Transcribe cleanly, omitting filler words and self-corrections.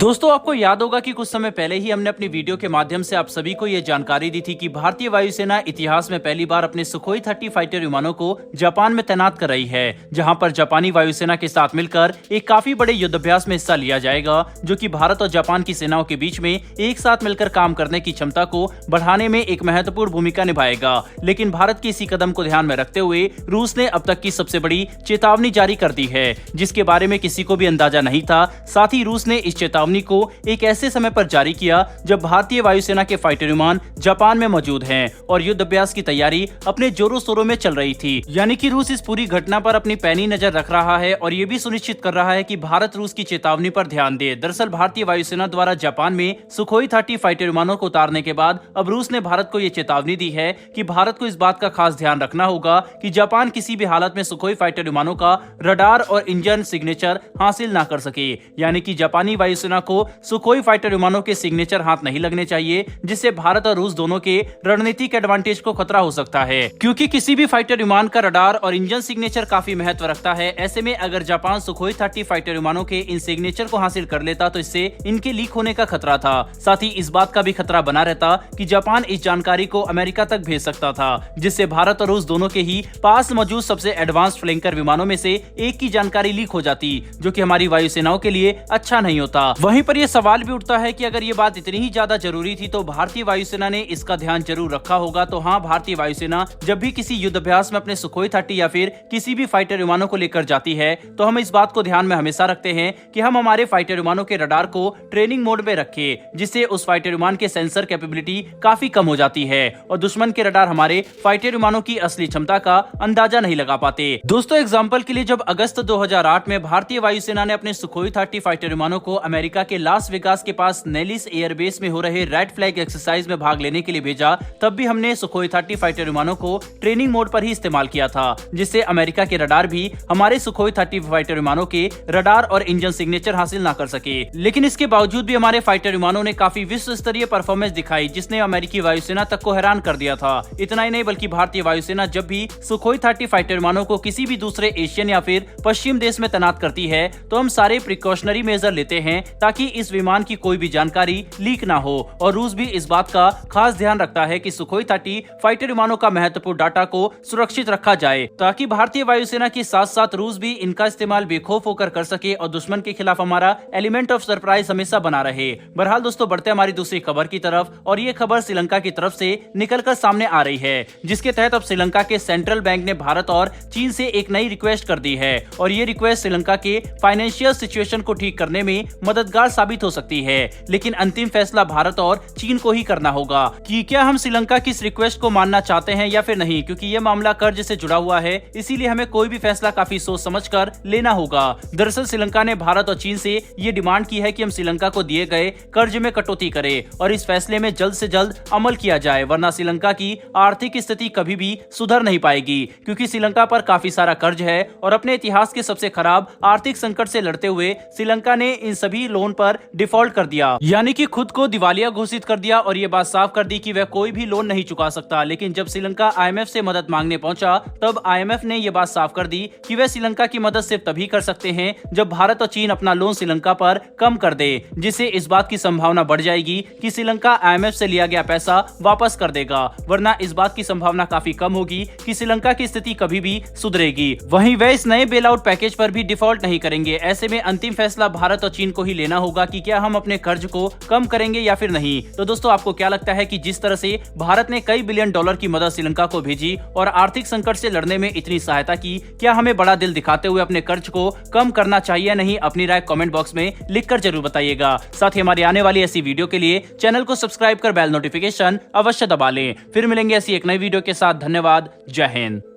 दोस्तों आपको याद होगा कि कुछ समय पहले ही हमने अपनी वीडियो के माध्यम से आप सभी को यह जानकारी दी थी कि भारतीय वायुसेना इतिहास में पहली बार अपने सुखोई 30 फाइटर विमानों को जापान में तैनात कर रही है, जहां पर जापानी वायुसेना के साथ मिलकर एक काफी बड़े युद्धाभ्यास में हिस्सा लिया जाएगा, जो कि भारत और जापान की सेनाओं के बीच में एक साथ मिलकर काम करने की क्षमता को बढ़ाने में एक महत्वपूर्ण भूमिका निभाएगा। लेकिन भारत के इसी कदम को ध्यान में रखते हुए रूस ने अब तक की सबसे बड़ी चेतावनी जारी कर दी है, जिसके बारे में किसी को भी अंदाजा नहीं था। साथ ही रूस ने इस चेतावनी को एक ऐसे समय पर जारी किया जब भारतीय वायुसेना के फाइटर विमान जापान में मौजूद हैं और युद्ध अभ्यास की तैयारी अपने जोरों शोरों में चल रही थी। यानी कि रूस इस पूरी घटना पर अपनी पैनी नजर रख रहा है और ये भी सुनिश्चित कर रहा है कि भारत रूस की चेतावनी पर ध्यान दे। दरअसल भारतीय वायुसेना द्वारा जापान में सुखोई 30 फाइटर विमानों को उतारने के बाद अब रूस ने भारत को ये चेतावनी दी है कि भारत को इस बात का खास ध्यान रखना होगा कि जापान किसी भी हालत में सुखोई फाइटर विमानों का रडार और इंजन सिग्नेचर हासिल न कर सके। यानी कि जापानी वायुसेना को सुखोई फाइटर विमानों के सिग्नेचर हाथ नहीं लगने चाहिए, जिससे भारत और रूस दोनों के रणनीतिक एडवांटेज को खतरा हो सकता है, क्योंकि किसी भी फाइटर विमान का रडार और इंजन सिग्नेचर काफी महत्व रखता है। ऐसे में अगर जापान सुखोई 30 फाइटर विमानों के इन सिग्नेचर को हासिल कर लेता तो इससे इनके लीक होने का खतरा था। साथ ही इस बात का भी खतरा बना रहता कि जापान इस जानकारी को अमेरिका तक भेज सकता था, जिससे भारत और रूस दोनों के ही पास मौजूद सबसे एडवांस फ्लैंकर विमानों में से एक की जानकारी लीक हो जाती, जो कि हमारी वायुसेनाओं के लिए अच्छा नहीं होता। वहीं पर यह सवाल भी उठता है कि अगर ये बात इतनी ही ज्यादा जरूरी थी तो भारतीय वायुसेना ने इसका ध्यान जरूर रखा होगा। तो हाँ, भारतीय वायुसेना जब भी किसी युद्ध अभ्यास में अपने सुखोई 30 या फिर किसी भी फाइटर विमानों को लेकर जाती है तो हम इस बात को ध्यान में हमेशा रखते हैं कि हम हमारे फाइटर विमानों के रडार को ट्रेनिंग मोड में रखें, जिससे उस फाइटर विमान के सेंसर कैपेबिलिटी काफी कम हो जाती है और दुश्मन के रडार हमारे फाइटर विमानों की असली क्षमता का अंदाजा नहीं लगा पाते। दोस्तों एग्जाम्पल के लिए, जब अगस्त 2008 में भारतीय वायुसेना ने अपने सुखोई 30 फाइटर विमानों को अमेरिका के लास वेगास के पास नेलिस एयरबेस में हो रहे रेड फ्लैग एक्सरसाइज में भाग लेने के लिए भेजा, तब भी हमने सुखोई 30 फाइटर विमानों को ट्रेनिंग मोड पर ही इस्तेमाल किया था, जिससे अमेरिका के रडार भी हमारे सुखोई 30 फाइटर विमानों के रडार और इंजन सिग्नेचर हासिल न कर सके। लेकिन इसके बावजूद भी हमारे फाइटर विमानों ने काफी विश्व स्तरीय परफॉर्मेंस दिखाई, जिसने अमेरिकी वायुसेना तक को हैरान कर दिया था। इतना ही नहीं बल्कि भारतीय वायुसेना जब भी सुखोई 30 फाइटर विमानों को किसी भी दूसरे एशियन या फिर पश्चिम देश में तैनात करती है तो हम सारे प्रिकॉशनरी मेजर लेते हैं ताकि इस विमान की कोई भी जानकारी लीक ना हो। और रूस भी इस बात का खास ध्यान रखता है कि सुखोई 30 फाइटर विमानों का महत्वपूर्ण डाटा को सुरक्षित रखा जाए, ताकि भारतीय वायुसेना के साथ साथ रूस भी इनका इस्तेमाल बेखौफ होकर कर सके और दुश्मन के खिलाफ हमारा एलिमेंट ऑफ सरप्राइज हमेशा बना रहे। बहरहाल दोस्तों, बढ़ते हमारी दूसरी खबर की तरफ, और ये खबर श्रीलंका की तरफ से निकलकर सामने आ रही है, जिसके तहत अब श्रीलंका के सेंट्रल बैंक ने भारत और चीन से एक नई रिक्वेस्ट कर दी है और ये रिक्वेस्ट श्रीलंका के फाइनेंशियल सिचुएशन को ठीक करने में मददगार साबित हो सकती है। लेकिन अंतिम फैसला भारत और चीन को ही करना होगा कि क्या हम श्रीलंका की इस रिक्वेस्ट को मानना चाहते हैं या फिर नहीं, क्योंकि यह मामला कर्ज से जुड़ा हुआ है, इसीलिए हमें कोई भी फैसला काफी सोच समझकर लेना होगा। दरअसल श्रीलंका ने भारत और चीन से ये डिमांड की है कि हम श्रीलंका को दिए गए कर्ज में कटौती करें और इस फैसले में जल्द से जल्द अमल किया जाए, वरना श्रीलंका की आर्थिक स्थिति कभी भी सुधर नहीं पाएगी, क्योंकि श्रीलंका पर काफी सारा कर्ज है और अपने इतिहास के सबसे खराब आर्थिक संकट से लड़ते हुए श्रीलंका ने इन सभी लोन पर डिफॉल्ट कर दिया, यानी कि खुद को दिवालिया घोषित कर दिया और ये बात साफ कर दी कि वह कोई भी लोन नहीं चुका सकता। लेकिन जब श्रीलंका आईएमएफ से मदद मांगने पहुंचा तब आईएमएफ ने यह बात साफ कर दी कि वह श्रीलंका की मदद सिर्फ तभी कर सकते हैं जब भारत और चीन अपना लोन श्रीलंका पर कम कर दे, जिससे इस बात की संभावना बढ़ जाएगी कि श्रीलंका आईएमएफ से लिया गया पैसा वापस कर देगा, वरना इस बात की संभावना काफी कम होगी कि श्रीलंका की स्थिति कभी भी सुधरेगी। वहीं वह इस नए बेल आउट पैकेज पर भी डिफॉल्ट नहीं करेंगे। ऐसे में अंतिम फैसला भारत और चीन को ही लेना होगा कि क्या हम अपने कर्ज को कम करेंगे या फिर नहीं। तो दोस्तों, आपको क्या लगता है कि जिस तरह से भारत ने कई बिलियन डॉलर की मदद श्रीलंका को भेजी और आर्थिक संकट से लड़ने में इतनी सहायता की, क्या हमें बड़ा दिल दिखाते हुए अपने कर्ज को कम करना चाहिए या नहीं? अपनी राय कमेंट बॉक्स में लिखकर जरूर बताइएगा। साथ ही हमारी आने वाली ऐसी वीडियो के लिए चैनल को सब्सक्राइब कर बेल नोटिफिकेशन अवश्य दबा लें। फिर मिलेंगे ऐसी एक नई वीडियो के साथ। धन्यवाद। जय हिंद।